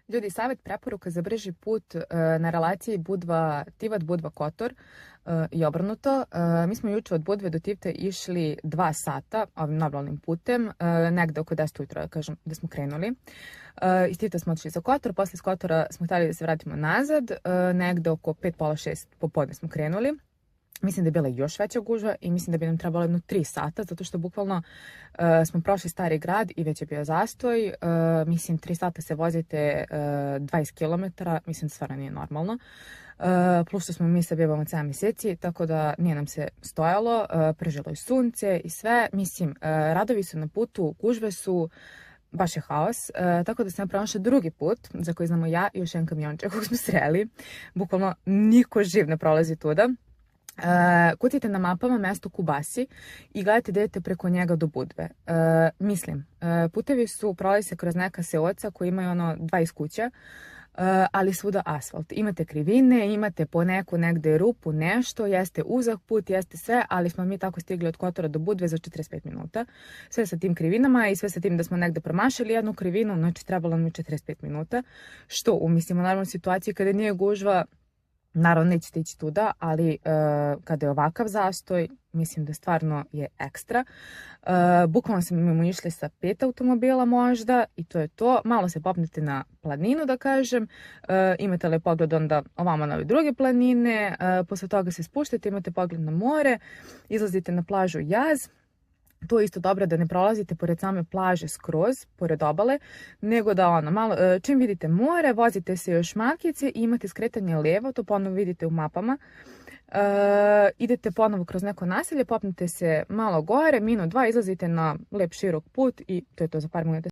Ljudi, savjet preporuka za brži put na relaciji Budva-Tivat, Budva-Kotor i obrnuto. Mi smo juče od Budve do Tivte išli 2 sata ovim normalnim putem, negde oko 10 ujutro, da kažem, gde smo krenuli. Iz Tivta smo otišli za Kotor, posle iz Kotora smo htjeli da se vratimo nazad, negde oko 5, pola 6 popodne smo krenuli. Mislim da je bila još veća gužva i mislim da bi nam trebalo 3 sata, zato što bukvalno smo prošli Stari grad i već je bio zastoj. Mislim, 3 sata se vozite 20 km, mislim da stvarno nije normalno. Plus što smo mi sa bebom od 7 mjeseci, tako da nije nam se stojalo, prežilo i sunce i sve. Mislim, radovi su na putu, gužve su, baš je haos, tako da sam pronašla drugi put, za koji znamo ja i još jedan kamiončak kog smo sreli. Bukvalno niko živ ne prolazi tuda. Kucite na mapama mesto Kubasi i gledajte da idete preko njega do Budve. Putevi prolazi se kroz neka seoca koji imaju 20 kuća, ali svuda asfalt. Imate krivine, imate po neku negde rupu, nešto, jeste uzak put, jeste sve, ali smo mi tako stigli od Kotora do Budve za 45 minuta. Sve sa tim krivinama i sve sa tim da smo negde promašili jednu krivinu, znači trebalo mi 45 minuta. Što u normalnoj situaciji kada nije gužva, naravno nećete ići tuda, ali kada je ovakav zastoj, mislim da stvarno je ekstra. Bukvalno smo išli sa 5 automobila možda i to je to. Malo se popnete na planinu, da kažem. Imate li pogled onda ovamo na ove druge planine. Posle toga se spuštate, imate pogled na more. Izlazite na plažu Jaz. To je isto dobro da ne prolazite pored same plaže skroz, pored obale, nego da čim vidite more, vozite se još makice i imate skretanje lijevo, to ponovo vidite u mapama. Idete ponovo kroz neko naselje, popnete se malo gore, minut, dva, izlazite na lep širok put i to je to za par minuta.